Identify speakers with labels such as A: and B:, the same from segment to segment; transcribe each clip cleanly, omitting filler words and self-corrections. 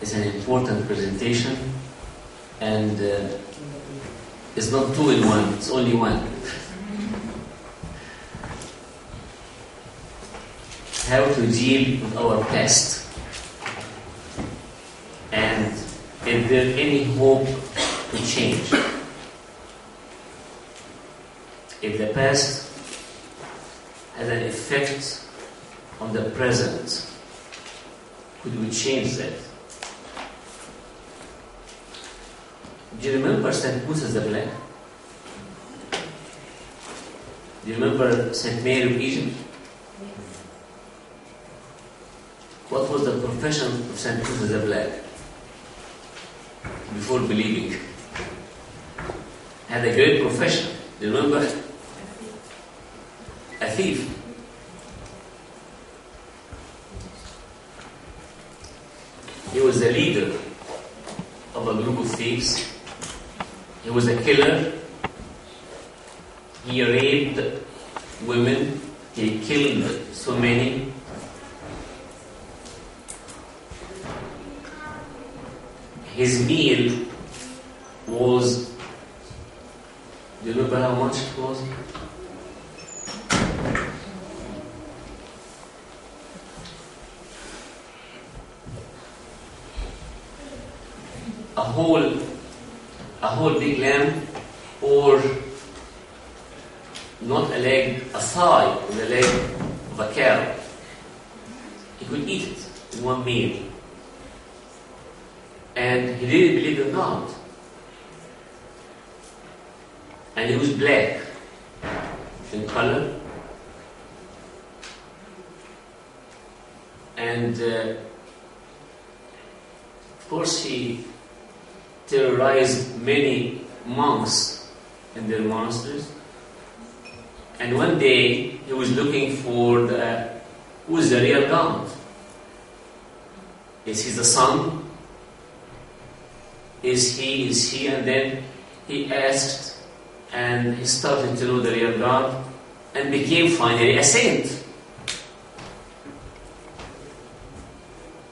A: is an important presentation, and it's not two in one, it's only one. How to deal with our past, and is there any hope to change? If the past has an effect on the present, could we change that? Do you remember St. Moses the Black? Do you remember St. Mary of Egypt? What was the profession of St. Moses the Black before believing? Had a great profession. Do you remember? A thief. He was the leader of a group of thieves. He was a killer. He raped women. He killed so many. His meal was, do you remember how much it was? A whole big lamb, or not a leg, a thigh of the leg of a cow. He could eat it in one meal. And he didn't believe in God. And he was black in color. And of course he terrorized many monks and their monasteries. And one day he was looking for who is the real God? Is he the sun? Is he? And then he asked, and he started to know the real God, and became finally a saint.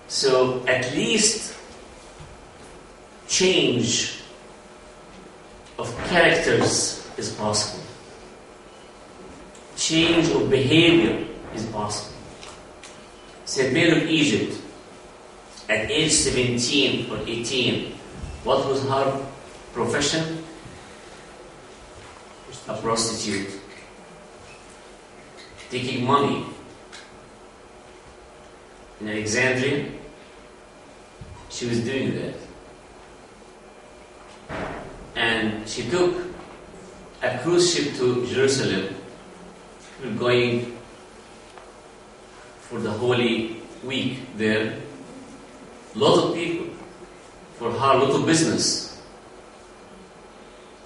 A: So at least change of characters is possible. Change of behavior is possible. St. Mary of Egypt, at age 17 or 18, what was her profession? A prostitute. Taking money. In Alexandria, she was doing that. And she took a cruise ship to Jerusalem. We were going for the Holy Week there. Lots of people. For her, lot of business.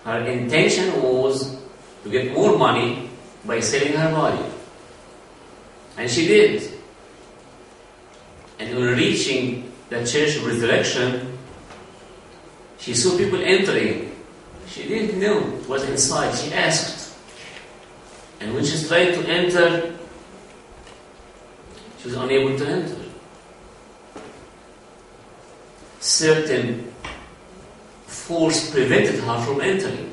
A: Her intention was to get more money by selling her body. And she did. And on reaching the Church of Resurrection, she saw people entering. She didn't know what was inside. She asked. And when she tried to enter, she was unable to enter. Certain force prevented her from entering.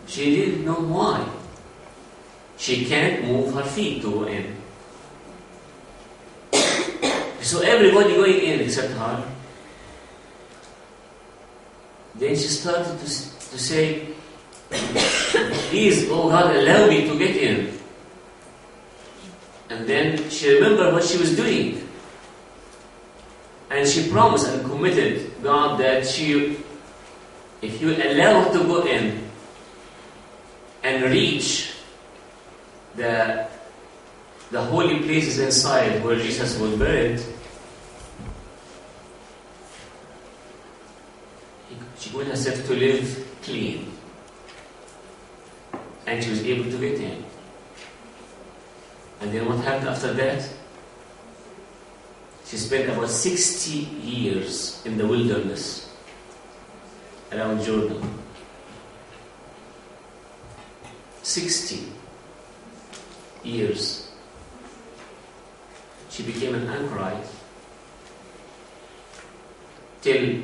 A: She didn't know why. She can't move her feet to go in. So everybody going in except her. Then she started to say, please, oh God, allow me to get in. And then she remembered what she was doing. And she promised and committed God that if you allow her to go in and reach the holy places inside where Jesus was buried, she put herself to live clean. And she was able to get in. And then what happened after that? She spent about 60 years in the wilderness around Jordan. 60 years. She became an anchorite. till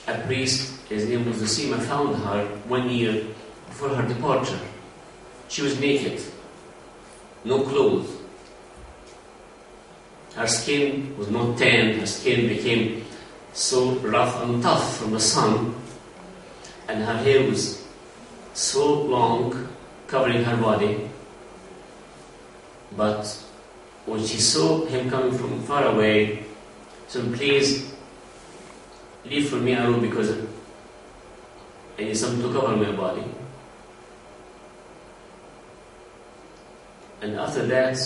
A: a priest, his name was Zosima, found her 1 year before her departure. She was naked, no clothes. Her skin was not tanned, her skin became so rough and tough from the sun, and her hair was so long, covering her body. But when she saw him coming from far away, she said, "Please leave for me a room because I need something to cover my body." And after that,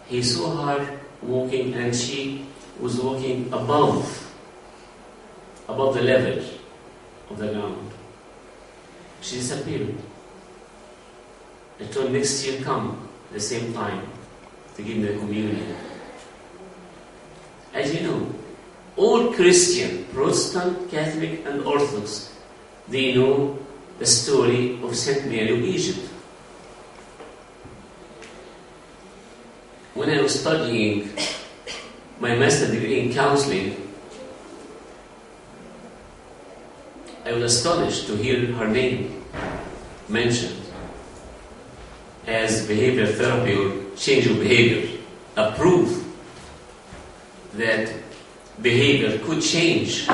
A: he saw her walking, and she was walking above the level of the ground. She disappeared. I told next year come at the same time to give me the communion. As you know, all Christian, Protestant, Catholic and Orthodox, they know the story of Saint Mary of Egypt. When I was studying my master's degree in counseling, I was astonished to hear her name mentioned as behavior therapy or change of behavior, a proof that behavior could change.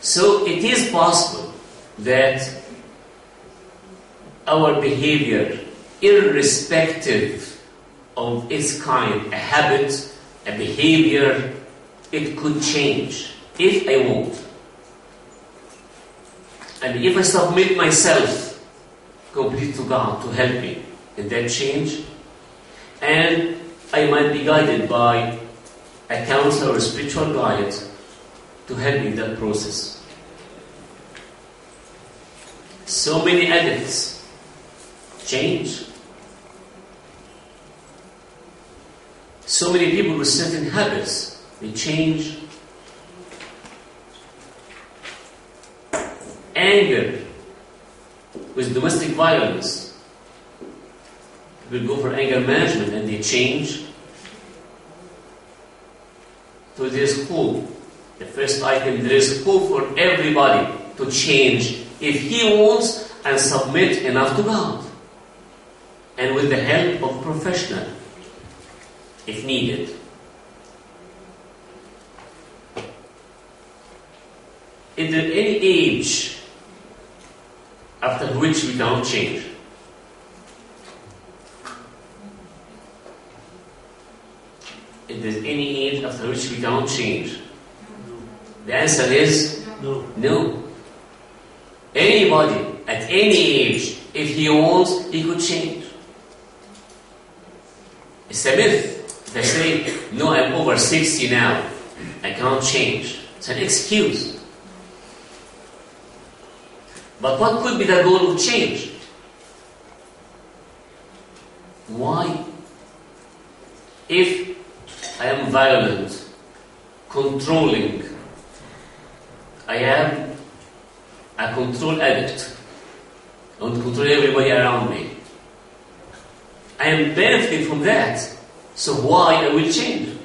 A: So it is possible that our behavior, irrespective of its kind, a habit, a behavior, it could change if I want. And if I submit myself completely to God to help me in that change, and I might be guided by a counselor or a spiritual guide to help me in that process. So many addicts change. So many people with certain habits, they change. Anger with domestic violence, people go for anger management and they change. So there is hope. The first item, there is hope for everybody to change if he wants and submit enough to God, and with the help of professional if needed. Is there any age after which we cannot change? Is there any age after which we cannot change? The answer is no. Anybody at any age, if he wants, he could change. It's a myth. If I say, no, I'm over 60 now, I can't change. It's an excuse. But what could be the goal of change? Why? If I am violent, controlling, I am a control addict, I want to control everybody around me, I am benefiting from that. So why I will change?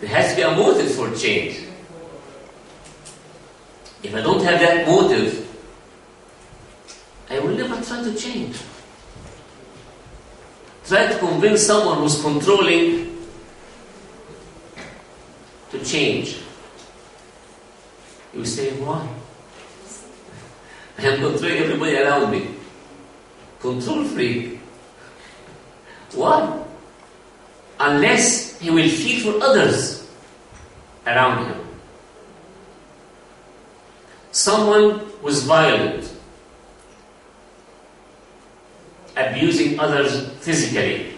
A: There has to be a motive for change. If I don't have that motive, I will never try to change. Try to convince someone who's controlling to change. You say, why? I am controlling everybody around me. Control freak. Why? Unless he will feel for others around him. Someone who's violent, abusing others physically,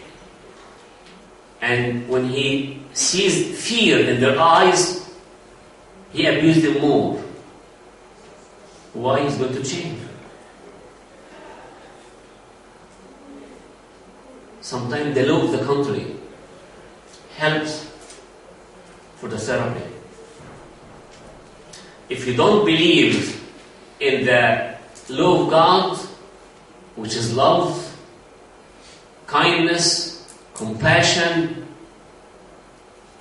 A: and when he sees fear in their eyes, he abuses them more. Why he's going to change? Sometimes the law of the country helps for the therapy. If you don't believe in the law of God, which is love, kindness, compassion,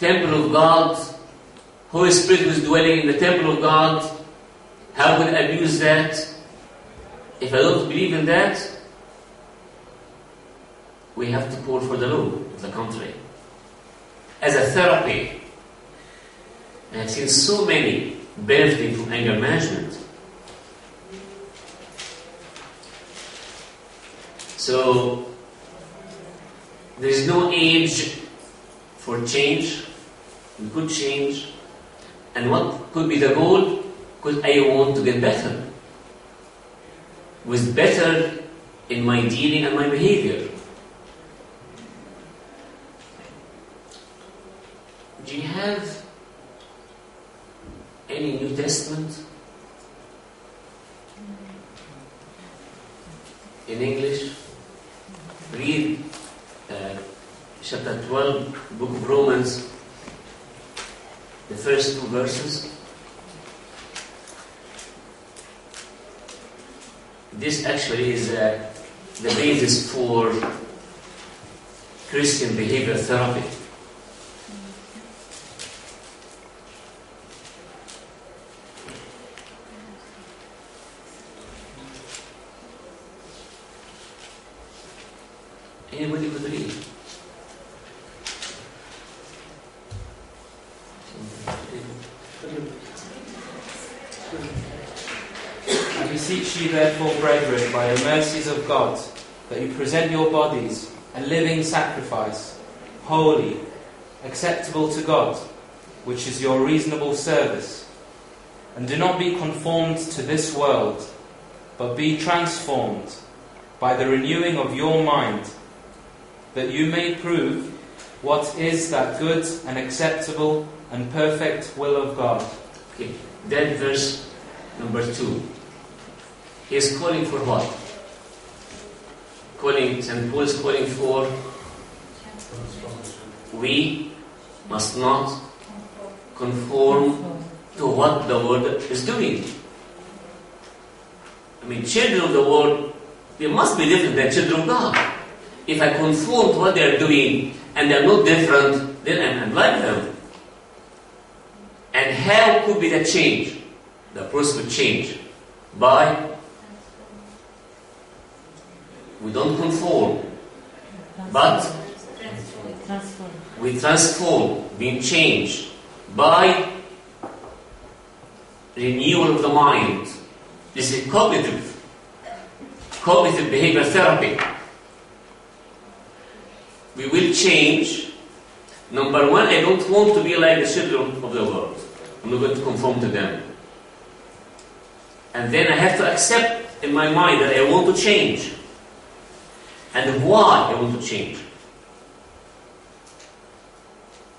A: temple of God, Holy Spirit was dwelling in the temple of God, how could I abuse that? If I don't believe in that, we have to call for the law of the country. As a therapy, I have seen so many benefiting from anger management. So, there is no age for change. We could change. And what could be the goal? Because I want to get better. With better in my dealing and my behavior. Do you have any New Testament in English? Read chapter 12, book of Romans, the first 2 verses. This actually is the basis for Christian behavior therapy. Anybody would read?
B: I beseech you therefore, brethren, by the mercies of God, that you present your bodies a living sacrifice, holy, acceptable to God, which is your reasonable service. And do not be conformed to this world, but be transformed by the renewing of your mind, that you may prove what is that good and acceptable and perfect will of God.
A: Okay, then verse number 2. He is calling for what? St. Paul is calling for we must not conform to what the world is doing. I mean, children of the world, they must be different than children of God. If I conform to what they are doing and they are not different, then I'm like them. And how could be that change? The process would change by we don't conform, but we transform, being changed by renewal of the mind. This is cognitive behavior therapy. We will change. Number 1, I don't want to be like the children of the world. I'm not going to conform to them. And then I have to accept in my mind that I want to change. And why I want to change.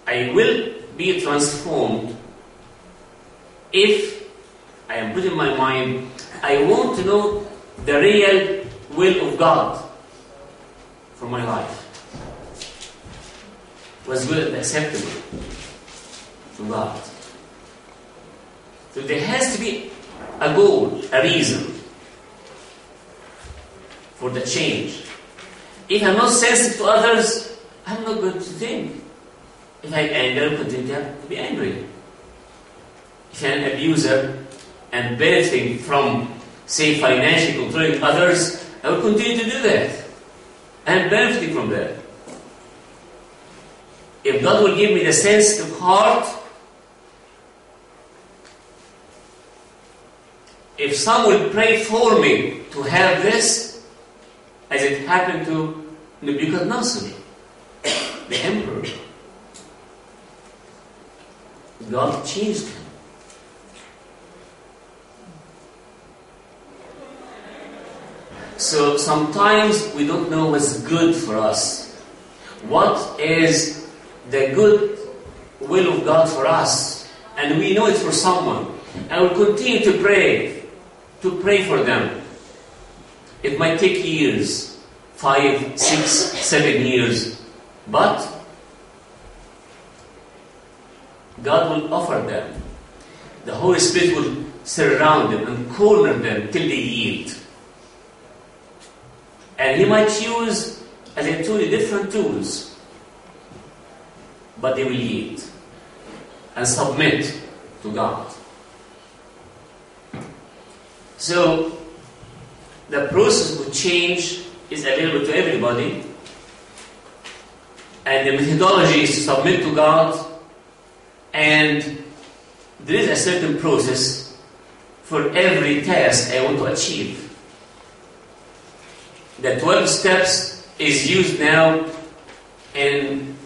A: I will be transformed if I am putting in my mind, I want to know the real will of God for my life. Was good and acceptable to God. So there has to be a goal, a reason for the change. If I'm not sensitive to others, I'm not going to think. If I'm angry, I'll continue to be angry. If I'm an abuser and benefiting from, say, financially controlling others, I will continue to do that. I'm benefiting from that. If God will give me the sensitive heart, if someone will pray for me to have this, as it happened to Nebuchadnezzar, the emperor, God changed him. So sometimes we don't know what's good for us. What is the good will of God for us? And we know it for someone. I will continue to pray for them. It might take years, 5, 6, 7 years, but God will offer them. The Holy Spirit will surround them and corner them till they yield. And He might use, as I told you, different tools, but they will yield. and submit to God. So, the process of change is available to everybody, and the methodology is to submit to God, and there is a certain process for every task I want to achieve. The 12 steps is used now in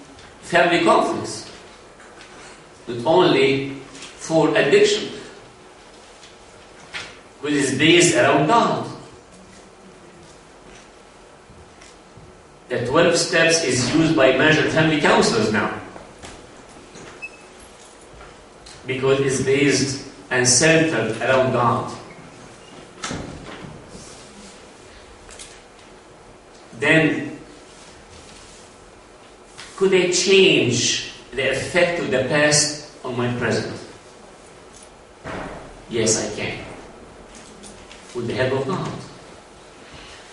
A: family conflicts, not only for addiction, which is based around God. The 12 steps is used by marriage family counselors now, because it's based and centered around God. Then, could I change the effect of the past on my present? Yes, I can, with the help of God.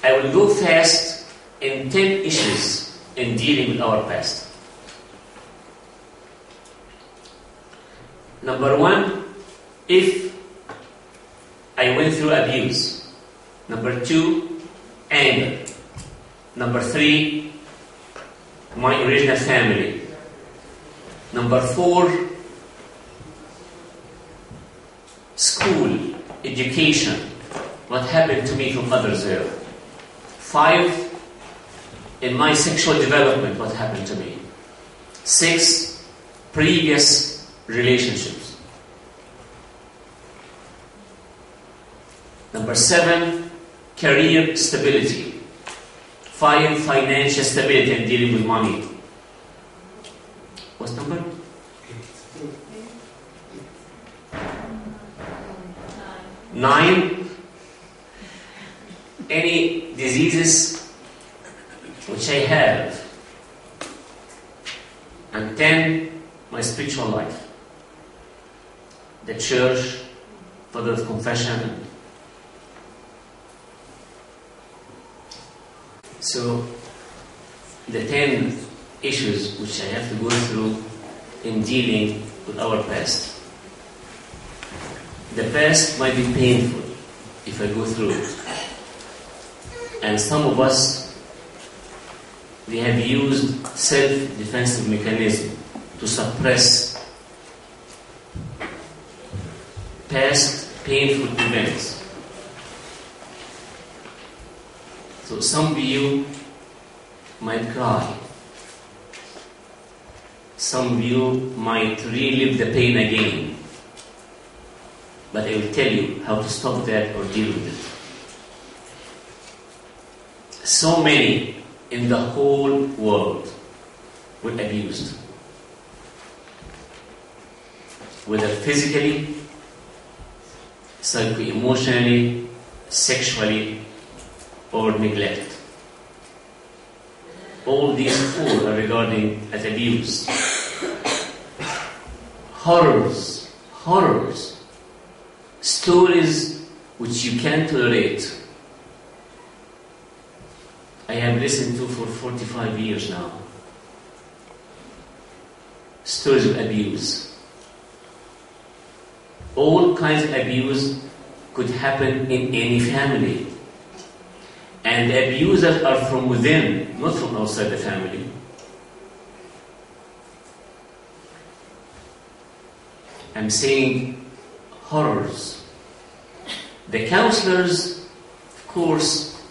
A: I will go fast in 10 issues in dealing with our past. Number 1, if I went through abuse. Number 2, anger. Number 3, my original family. Number 4, school, education, what happened to me from others there. 5, in my sexual development, what happened to me. 6, previous relationships. Number 7, career stability. 5, financial stability and dealing with money. What's number? 9, any diseases which I have. And 10, my spiritual life. The church, Father of Confession. So, the 10 issues which I have to go through in dealing with our past. The past might be painful if I go through it. And some of us, we have used self-defensive mechanism to suppress past painful events. So some of you might cry. Some of you might relive the pain again. But I will tell you how to stop that or deal with it. So many in the whole world were abused. Whether physically, psycho-emotionally, sexually, or neglect. All these 4 are regarding as abuse. Horrors, stories which you can't tolerate. I have listened to for 45 years now. Stories of abuse. All kinds of abuse could happen in any family. And the abusers are from within, not from outside the family. I'm saying horrors. The counselors, of course,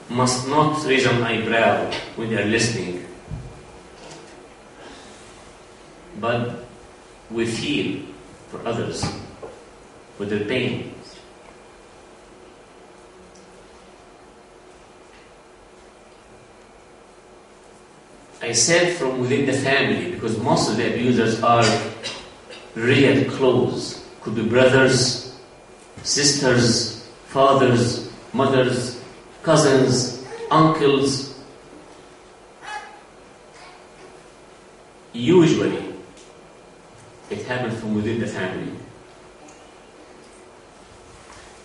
A: must not raise an eyebrow when they are listening. But we feel for others, for their pain. I said from within the family because most of the abusers are real close. Could be brothers, sisters, fathers, mothers, cousins, uncles. Usually, it happens from within the family.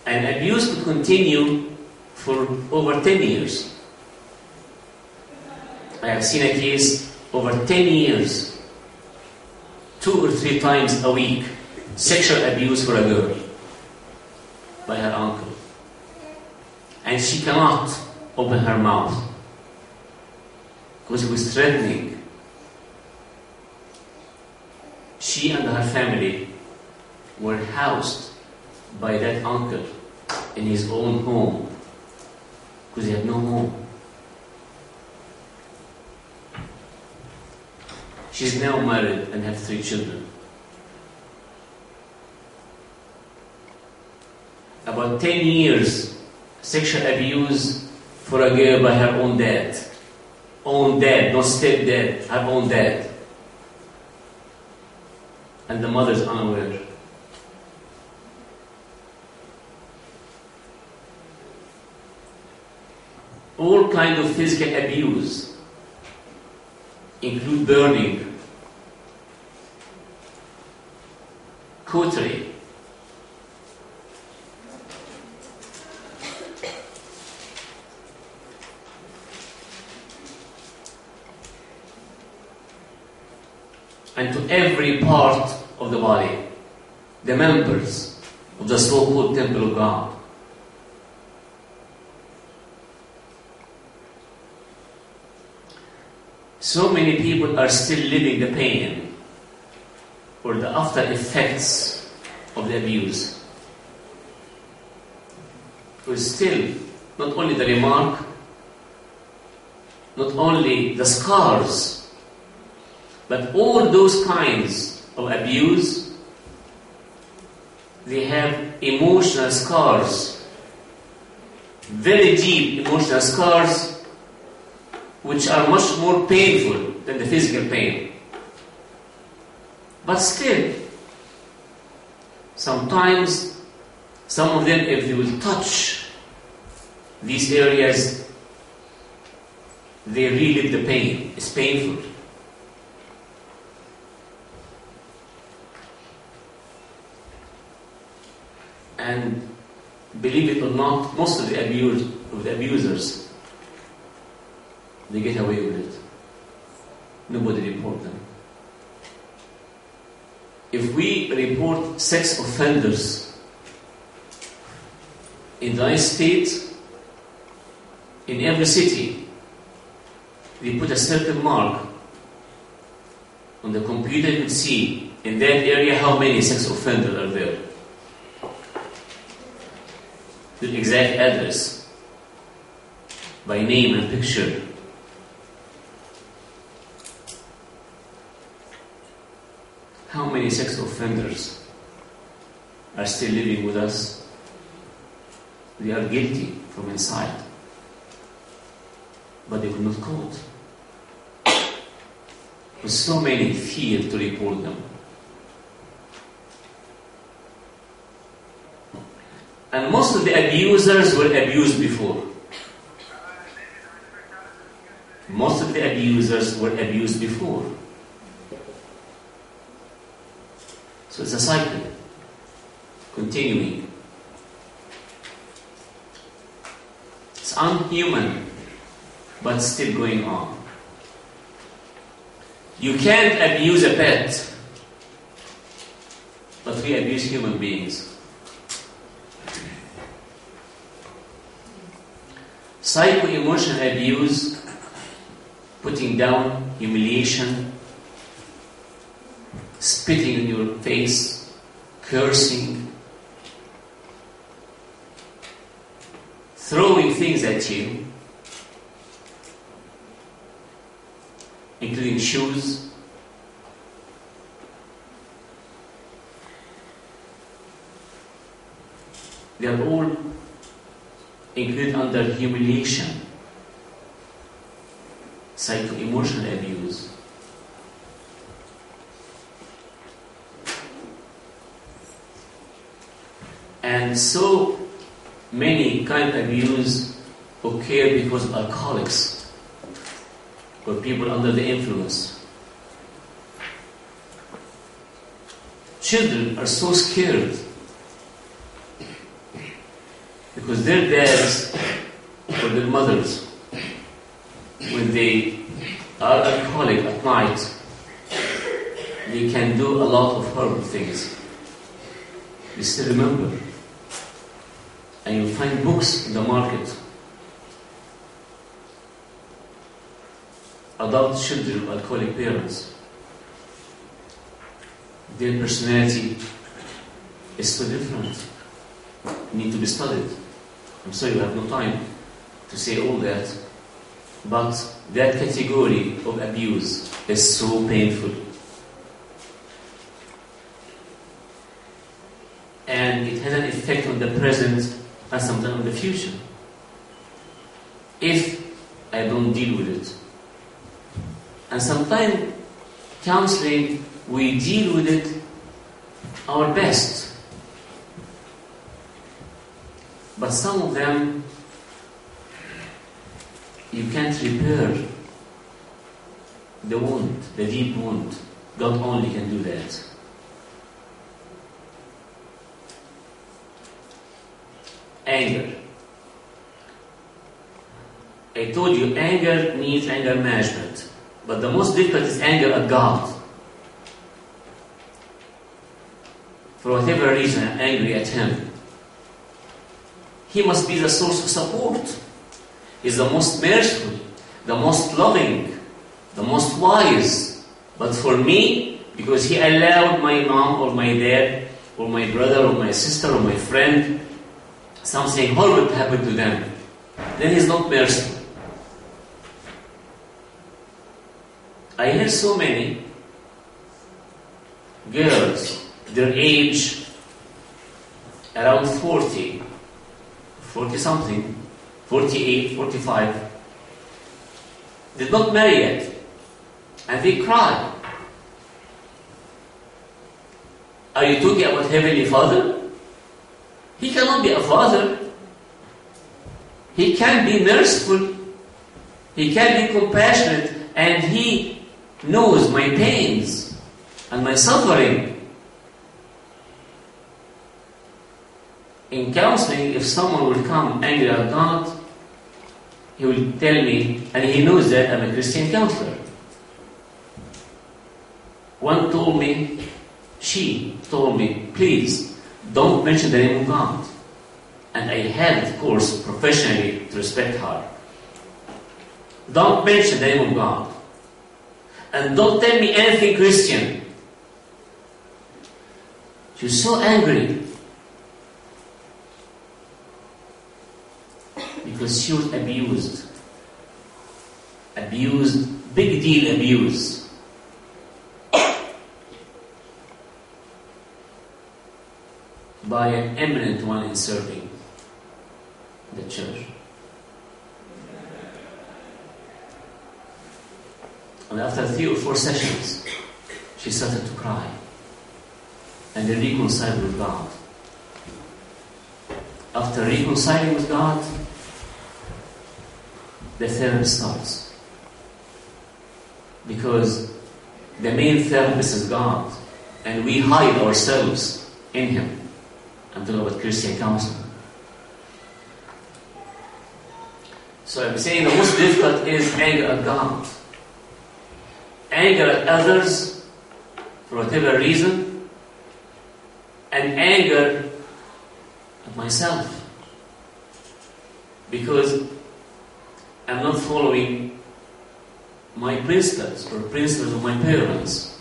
A: And abuse could continue for over 10 years. I have seen a case over 10 years, 2 or 3 times a week sexual abuse for a girl by her uncle. And she cannot open her mouth because he was threatening. She and her family were housed by that uncle in his own home because he had no home. She's now married and has 3 children. About 10 years sexual abuse for a girl by her own dad. Own dad, not stepdad, her own dad. And the mother is unaware. All kinds of physical abuse include burning, cautery, and to every part of the body, the members of the so-called temple of God. So many people are still living the pain or the after effects of the abuse. Because still, not only the remark, not only the scars, but all those kinds of abuse, they have emotional scars, very deep emotional scars, which are much more painful than the physical pain. But still, sometimes, some of them, if they will touch these areas, they relive the pain. It's painful. And believe it or not, most of the abusers, they get away with it. Nobody report them. If we report sex offenders in the United States, in every city, they put a certain mark on the computer. You can see in that area how many sex offenders are there. The exact address, by name and picture. How many sex offenders are still living with us? They are guilty from inside, but they were not caught. With so many fear to report them. And most of the abusers were abused before. Most of the abusers were abused before. So it's a cycle, continuing. It's unhuman, but still going on. You can't abuse a pet, but we abuse human beings. Psycho-emotional abuse, putting down, humiliation, spitting in your face, cursing, throwing things at you, including shoes, they are all included under humiliation, psycho-emotional abuse. And so many kind of abuse occur because of alcoholics or people under the influence. Children are so scared because their dads or their mothers, when they are alcoholic at night, they can do a lot of horrible things. You still remember. And you find books in the market. Adult children of alcoholic parents. Their personality is so different. Need to be studied. I'm sorry we have no time to say all that. But that category of abuse is so painful. And it has an effect on the present and sometimes on the future. If I don't deal with it. And sometimes counseling, we deal with it our best. But some of them, you can't repair the wound, the deep wound. God only can do that. Anger. I told you, anger needs anger management. But the most difficult is anger at God. For whatever reason, I'm angry at Him. He must be the source of support. He's the most merciful, the most loving, the most wise. But for me, because He allowed my mom or my dad or my brother or my sister or my friend something horrible to happen to them, then He's not merciful. I hear so many girls, their age around 40 something, 48, 45, did not marry yet, and they cry. Are you talking about Heavenly Father? He cannot be a father. He can be merciful. He can be compassionate, and He knows my pains and my suffering. In counseling, if someone will come angry at God, he will tell me, and he knows that I'm a Christian counselor. She told me, please, don't mention the name of God. And I had, of course, professionally to respect her. Don't mention the name of God. And don't tell me anything Christian. She was so angry. Because she was abused. Abused, big deal abuse. By an eminent one in serving the church. And after 3 or 4 sessions, she started to cry. And then reconciled with God. After reconciling with God, the therapy starts. Because the main therapist is God. And we hide ourselves in Him. I'm talking about Christian counseling. So I'm saying the most difficult is anger at God. Anger at others for whatever reason, and anger at myself because I'm not following my principles or principles of my parents,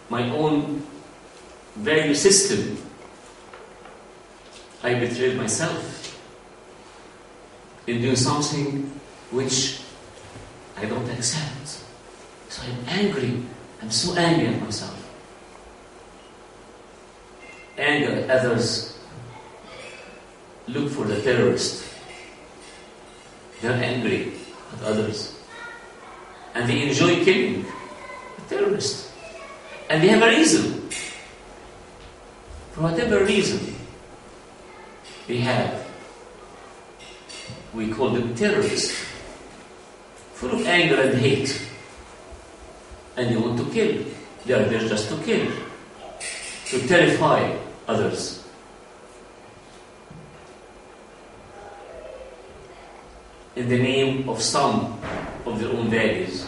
A: my own value system. I betrayed myself in doing something which I don't accept. So I'm angry. I'm so angry at myself. Anger at others. Look for the terrorist. They're angry at others. And they enjoy killing the terrorist. And they have a reason. For whatever reason they have. We call them terrorists. Full of anger and hate. And they want to kill. They are there just to kill. To terrify others. In the name of some of their own values.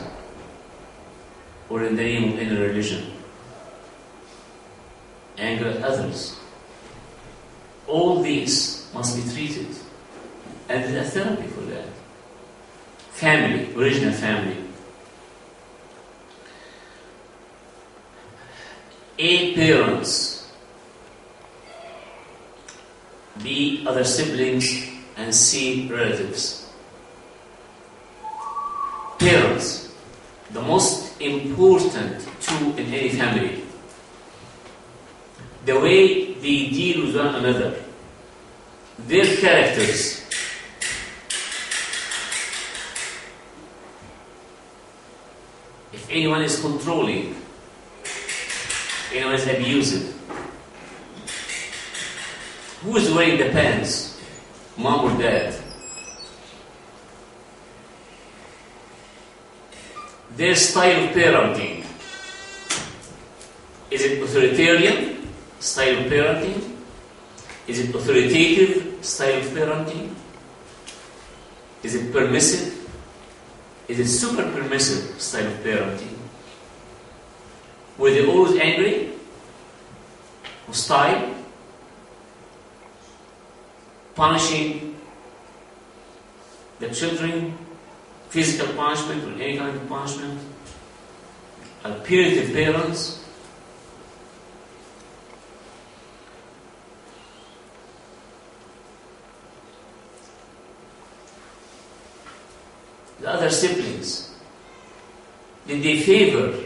A: Or in the name of any religion. anger at others. All these must be treated. And there's a therapy for that. Family, original family. A, parents. B, other siblings. And C, relatives. Parents, the most important tool in any family. The way they deal with one another. Their characters. If anyone is controlling, anyone is abusive, who is wearing the pants? Mom or dad? Their style of parenting. Is it authoritarian style of parenting? Is it authoritative style of parenting? Is it permissive? Is it super permissive style of parenting? Were they always angry? Hostile? Punishing the children? Physical punishment or any kind of punishment? Are punitive parents? The other siblings, did they favor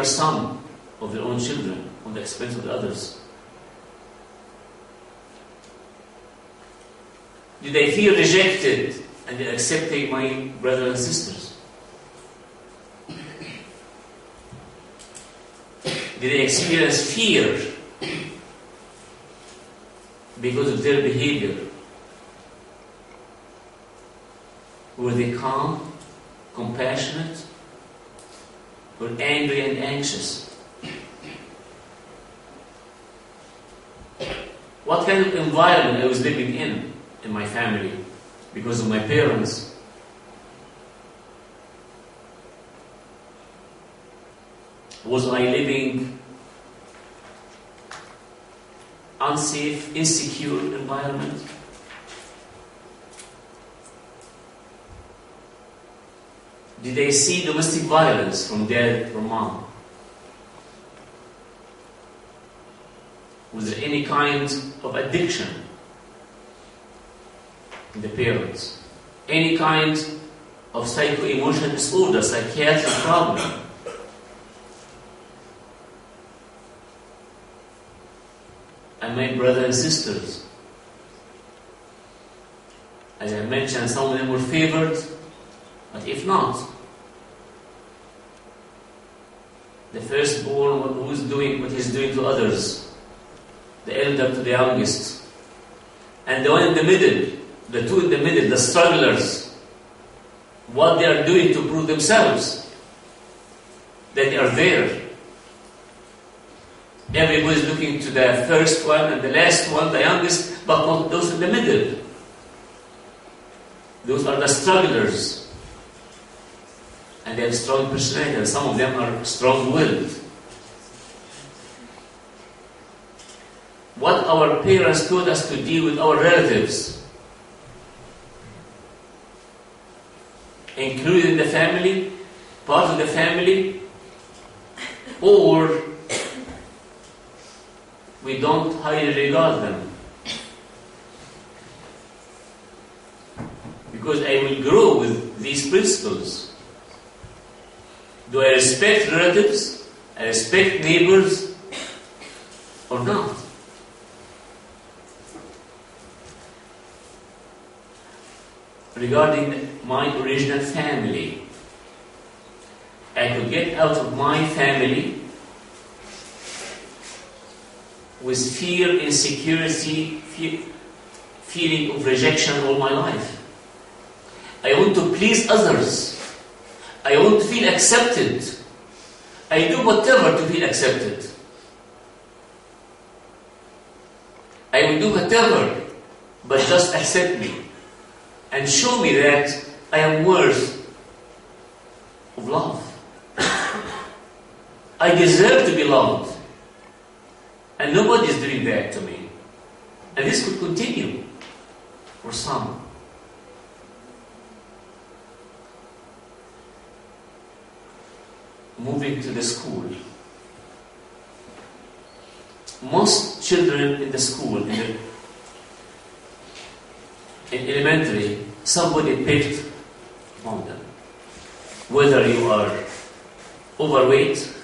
A: some of their own children on the expense of the others? Did they feel rejected and they're accepting my brothers and sisters? Did they experience fear because of their behavior? Were they calm, compassionate, or angry and anxious? What kind of environment I was living in my family because of my parents? Was I living unsafe, insecure environment? Did they see domestic violence from dad or mom? Was there any kind of addiction in the parents? Any kind of psycho-emotional disorder, psychiatric problem? And my brothers and sisters, as I mentioned, some of them were favored. But if not, the firstborn who's doing what he's doing to others, the elder to the youngest, and the one in the middle, the two in the middle, the strugglers, what they are doing to prove themselves that they are there. Everybody is looking to the first one and the last one, the youngest, but not those in the middle. Those are the strugglers. And they have strong personality, and some of them are strong-willed. What our parents taught us to deal with our relatives, including the family, part of the family, or we don't highly regard them. Because I will grow with these principles. Do I respect relatives? I respect neighbors? Or not? Regarding my original family, I could get out of my family with fear, insecurity, feeling of rejection all my life. I want to please others. I want to feel accepted. I do whatever to feel accepted. I will do whatever, but just accept me and show me that I am worth of love. I deserve to be loved. And nobody is doing that to me. And this could continue for some. Moving to the school. Most children in the school, in elementary, somebody picked on them. Whether you are overweight,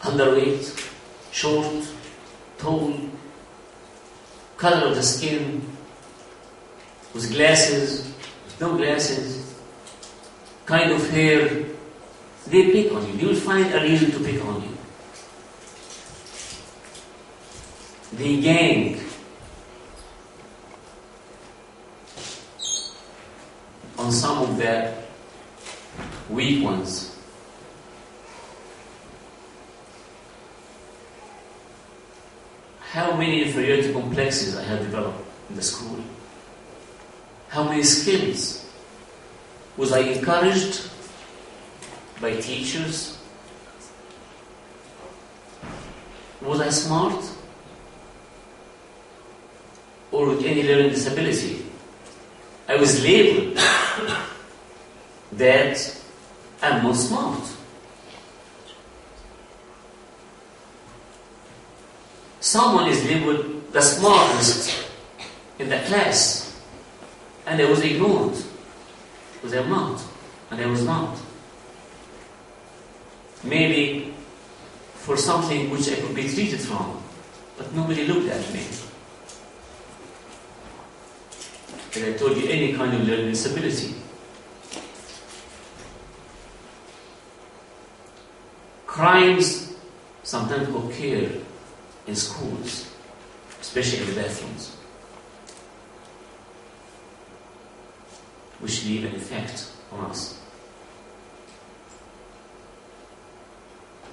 A: underweight, short, tall, color of the skin, with glasses, with no glasses, kind of hair, they pick on you. You will find a reason to pick on you. They gang on some of the weak ones. How many inferiority complexes I have developed in the school? How many skills? Was I encouraged by teachers? Was I smart? Or with any learning disability? I was labeled that I'm not smart. Someone is labeled the smartest in the class, and I was ignored because I'm not, and I was not. Maybe for something which I could be treated from, but nobody looked at me. And I told you, any kind of learning disability. Crimes sometimes occur in schools, especially in the bathrooms, which leave an effect on us.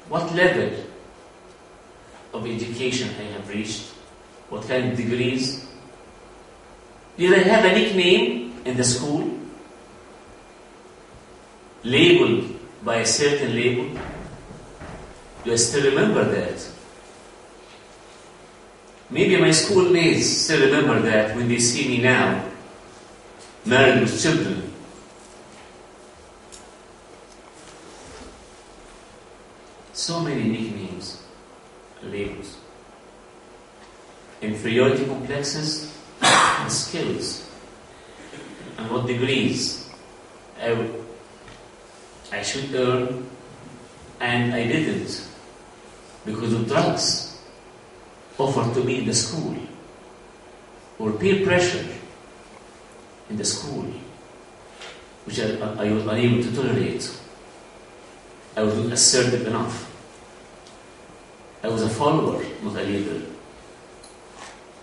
A: What level of education I have reached? What kind of degrees? Did I have a nickname in the school? Labeled by a certain label? Do I still remember that? Maybe my schoolmates still remember that when they see me now, married with children. So many nicknames, labels. Inferiority complexes and skills. And what degrees I should earn, and I didn't because of drugs offered to me in the school, or peer pressure in the school, which I was unable to tolerate. I was not assertive enough. I was a follower, not a leader.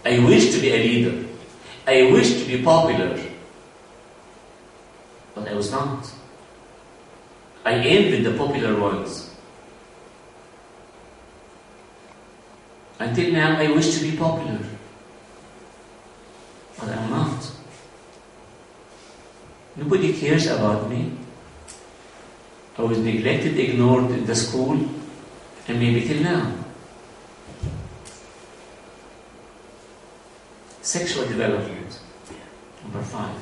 A: I wished to be a leader. I wished to be popular, but I was not. I envied the popular ones. Until now, I wish to be popular, but I'm not. Nobody cares about me. I was neglected, ignored in the school, and maybe till now. Sexual development. Number 5.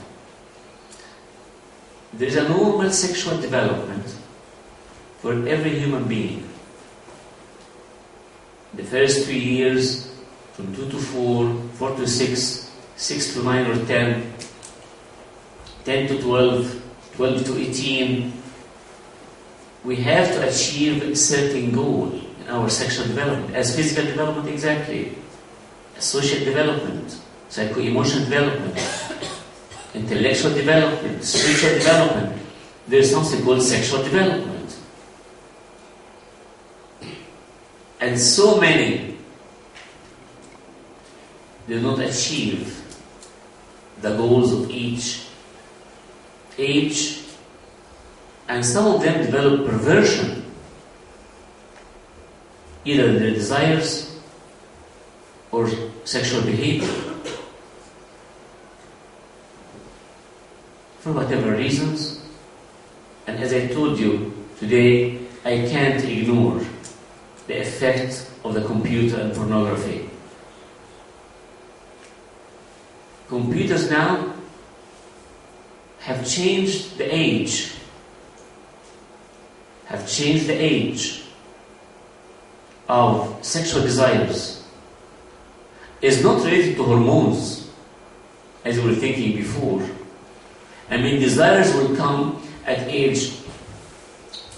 A: There is a normal sexual development for every human being. The first 3 years, from 2 to 4, 4 to 6, 6 to 9 or 10, 10 to 12, 12 to 18, we have to achieve a certain goal in our sexual development, as physical development exactly, as social development, psycho-emotional development, intellectual development, spiritual development. There is something called sexual development. And so many do not achieve the goals of each age, and some of them develop perversion, either in their desires or sexual behavior. For whatever reasons, and as I told you today, I can't ignore the effect of the computer and pornography. Computers now have changed the age, of sexual desires. Is not related to hormones, as we were thinking before. I mean, desires will come at age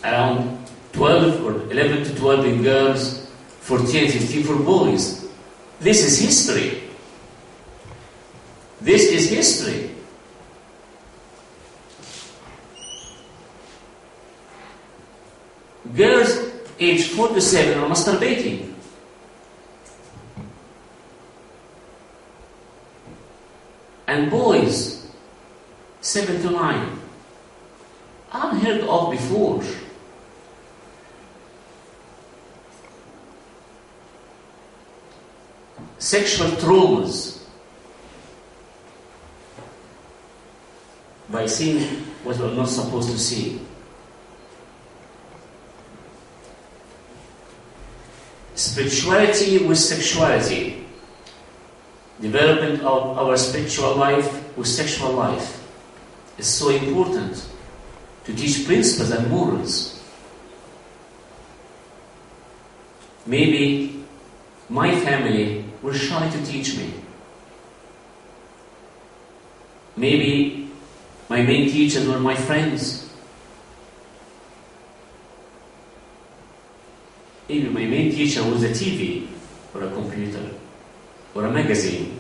A: around 12 or 11 to 12 in girls, 14 and 15 for boys. This is history. This is history. Girls age 4 to 7 are masturbating. And boys 7 to 9. Unheard of before. Sexual traumas by seeing what we're not supposed to see. Spirituality with sexuality. Development of our spiritual life with sexual life is so important to teach principles and morals. Maybe my family were shy to teach me. Maybe my main teachers were my friends. Maybe my main teacher was a TV or a computer or a magazine.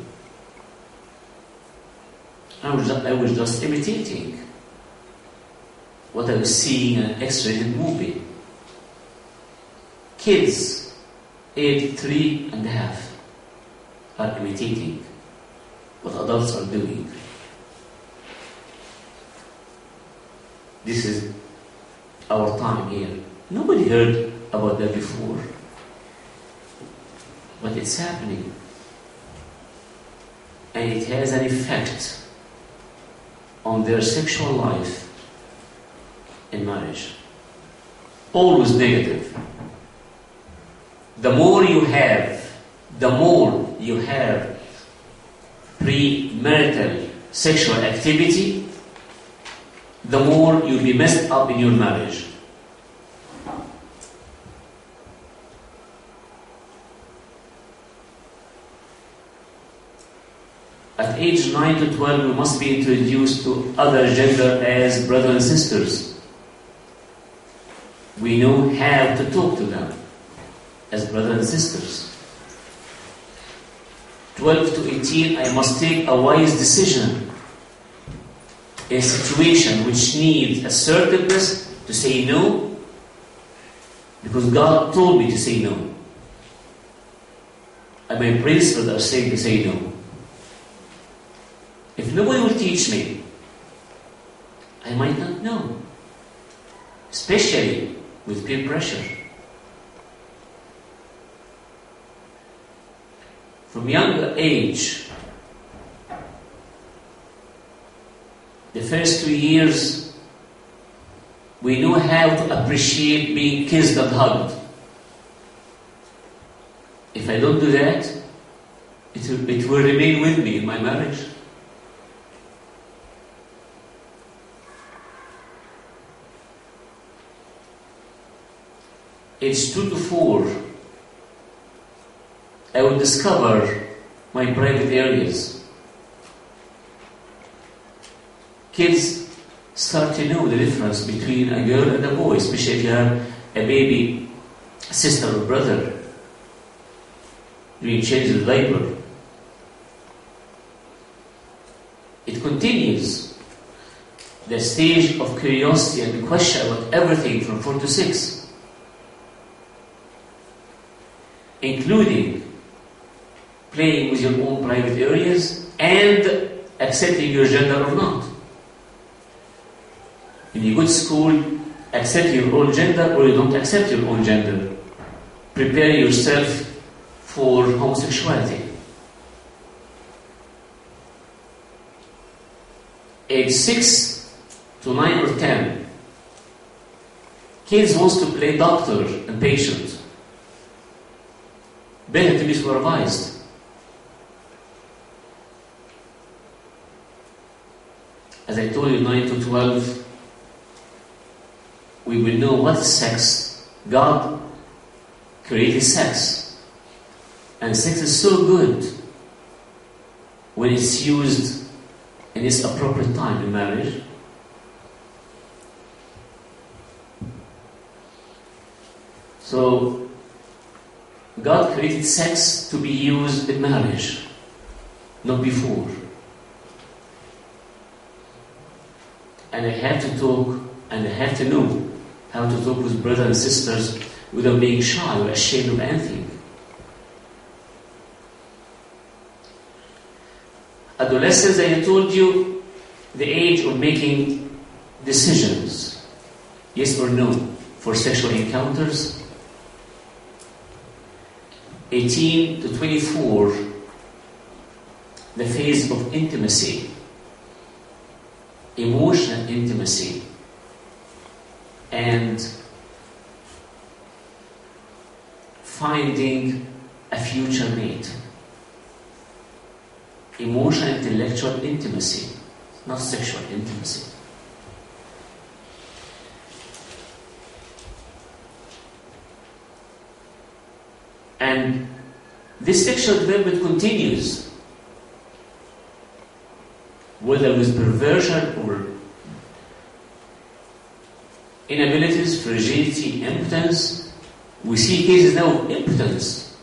A: I was just imitating what I was seeing in an X-rated movie. Kids aged 3.5 are imitating what adults are doing. This is our time here. Nobody heard about that before. But it's happening. And it has an effect on their sexual life in marriage. Always negative. The more you have premarital sexual activity, the more you'll be messed up in your marriage. At age 9 to 12, we must be introduced to other gender as brothers and sisters. We know how to talk to them as brothers and sisters. 12 to 18, I must take a wise decision in a situation which needs assertiveness to say no, because God told me to say no. And my principles are saying to say no. If nobody will teach me, I might not know. Especially with peer pressure. From younger age, the first 2 years, we know how to appreciate being kissed and hugged. If I don't do that, it will remain with me in my marriage. Age 2 to 4, I will discover my private areas. Kids start to know the difference between a girl and a boy, especially if you have a baby sister or brother. You change the diaper. It continues the stage of curiosity and question about everything from 4 to 6. Including playing with your own private areas and accepting your gender or not. When you go to school, accept your own gender or you don't accept your own gender. Prepare yourself for homosexuality. Age 6 to 9 or 10, kids want to play doctor and patient. better to be supervised. As I told you, 9 to 12, we will know what is sex. God created sex. And sex is so good when it's used in its appropriate time in marriage. So, God created sex to be used in marriage, not before. And I have to talk, and I have to know how to talk with brothers and sisters without being shy or ashamed of anything. Adolescence, I told you, the age of making decisions, yes or no, for sexual encounters. 18 to 24, the phase of intimacy, emotional intimacy, and finding a future mate. Emotional, intellectual intimacy, not sexual intimacy. And this sexual development continues, whether with perversion or inabilities, fragility, impotence. We see cases now of impotence.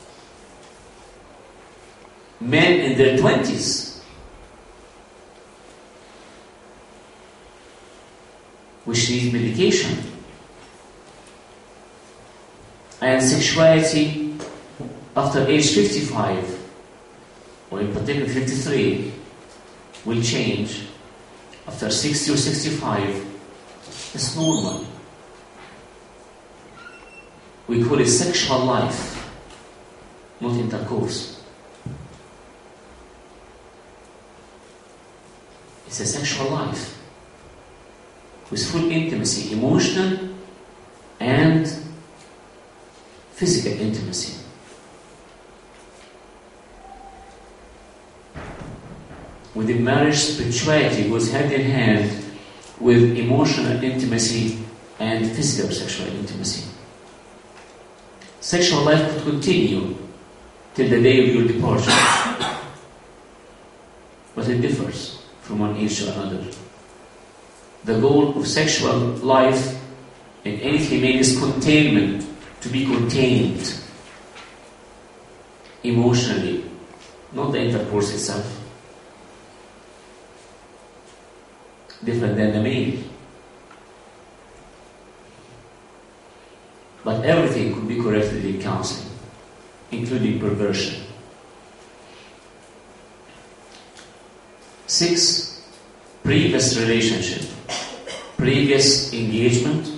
A: Men in their 20s, which need medication. And sexuality after age 55, or in particular 53, will change. After 60 or 65, it's normal. We call it sexual life, not intercourse. It's a sexual life with full intimacy, emotional and physical intimacy. Within marriage, spirituality goes hand in hand with emotional intimacy and physical sexual intimacy. Sexual life could continue till the day of your departure, but it differs from one age to another. The goal of sexual life in any female is containment, to be contained emotionally, not the intercourse itself. Different than the male. But everything could be corrected in counseling, including perversion. 6, previous relationship, previous engagement,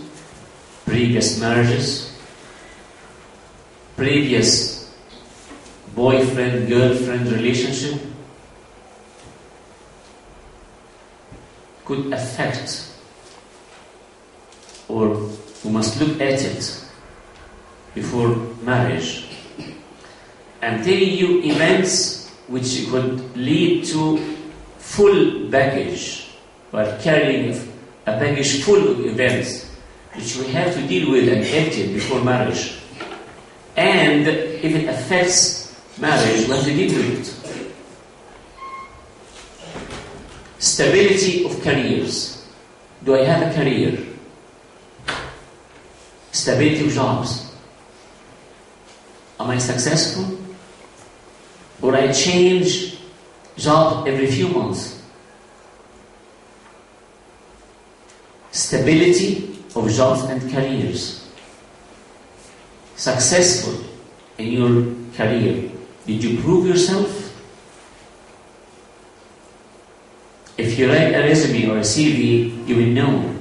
A: previous marriages, previous boyfriend-girlfriend relationship could affect, or we must look at it before marriage. I'm telling you events which could lead to full baggage, or carrying a baggage full of events which we have to deal with and empty before marriage. And if it affects marriage, we have to deal with it. Stability of careers. Do I have a career? Stability of jobs. Am I successful? Or I change job every few months? Stability of jobs and careers. Successful in your career. Did you prove yourself? If you write a resume or a CV, you will know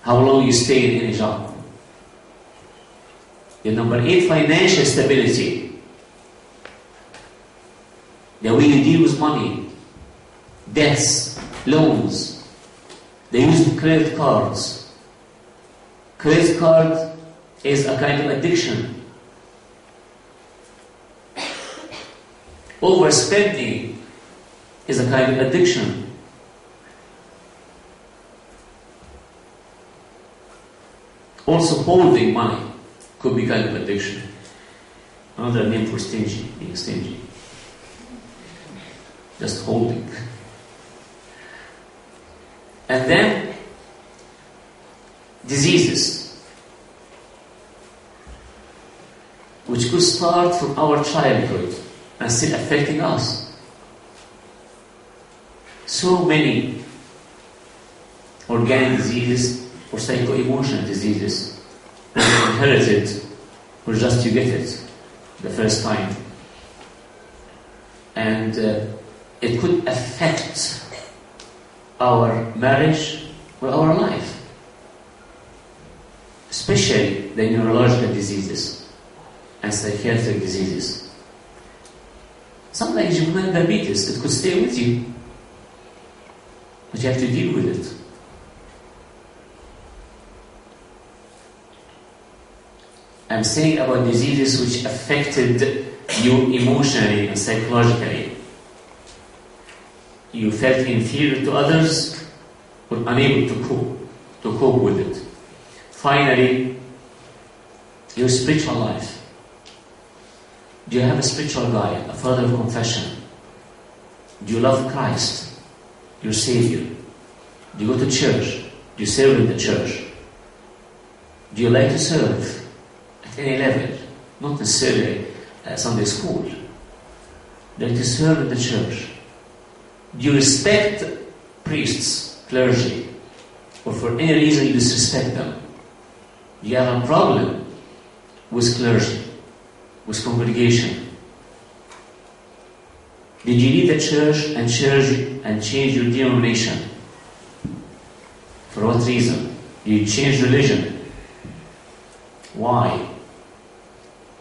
A: how long you stay in any job. The number 8, financial stability. The way you deal with money, debts, loans. They use credit cards. Credit card is a kind of addiction. Overspending is a kind of addiction. Also, holding money could be kind of addiction. Another name for stingy, being stingy. Just holding. And then, diseases, which could start from our childhood and still affecting us. So many organic diseases or psycho-emotional diseases, whether inherited or just you get it the first time. And it could affect our marriage or our life, especially the neurological diseases and psychiatric diseases. Sometimes you have diabetes, it could stay with you, but you have to deal with it. I'm saying about diseases which affected you emotionally and psychologically. You felt inferior to others or unable to cope with it. Finally, your spiritual life. Do you have a spiritual guide, a father of confession? Do you love Christ, your Savior? Do you go to church? Do you serve in the church? Do you like to serve at any level? Not necessarily Sunday school. Do you like to serve in the church? Do you respect priests, clergy, or for any reason you disrespect them? Do you have a problem with clergy, with congregation? Did you leave the church and change your denomination? For what reason? Did you change religion? Why?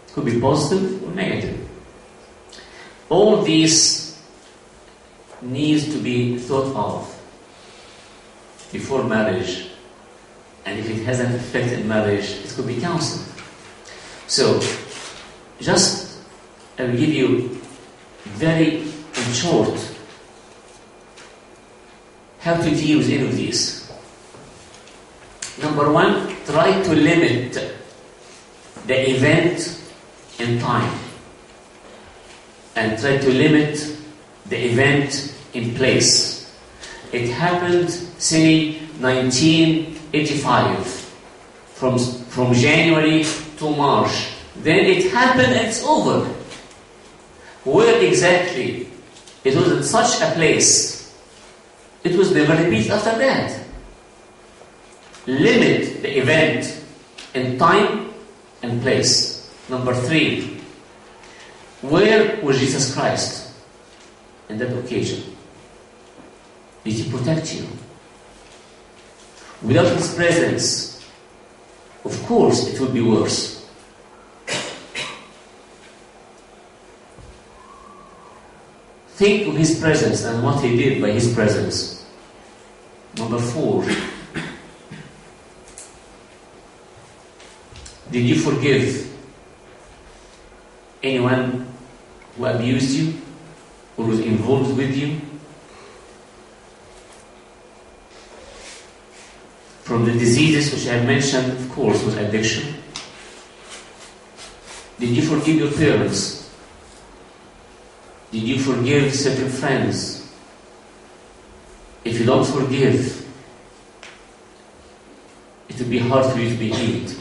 A: It could be positive or negative. All these needs to be thought of before marriage, and if it hasn't affected marriage, it could be counseled. So, just I will give you very in short how to deal with any of these. Number one, try to limit the event in time, and try to limit the event in place. It happened, say, 1985, from January to March. Then it happened and it's over. Where exactly? It was in such a place. It was never repeated after that. Limit the event in time and place. Number three, where was Jesus Christ in that occasion? Did He protect you? Without His presence, of course it would be worse. Think of His presence and what He did by His presence. Number four, did you forgive anyone who abused you or was involved with you? From the diseases which I have mentioned, of course, was addiction. Did you forgive your parents? Did you forgive certain friends? If you don't forgive, it will be hard for you to be healed.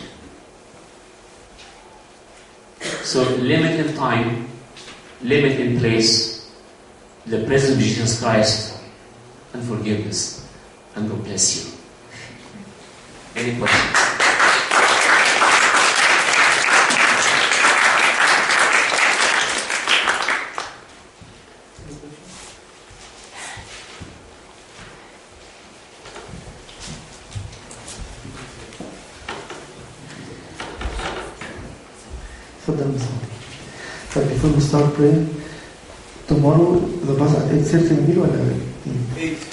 A: So limit in time, limit in place, the presence of Jesus Christ, and forgiveness. And God bless you. Any questions?
C: So before we start praying, tomorrow the bus at 8:30 ولا 8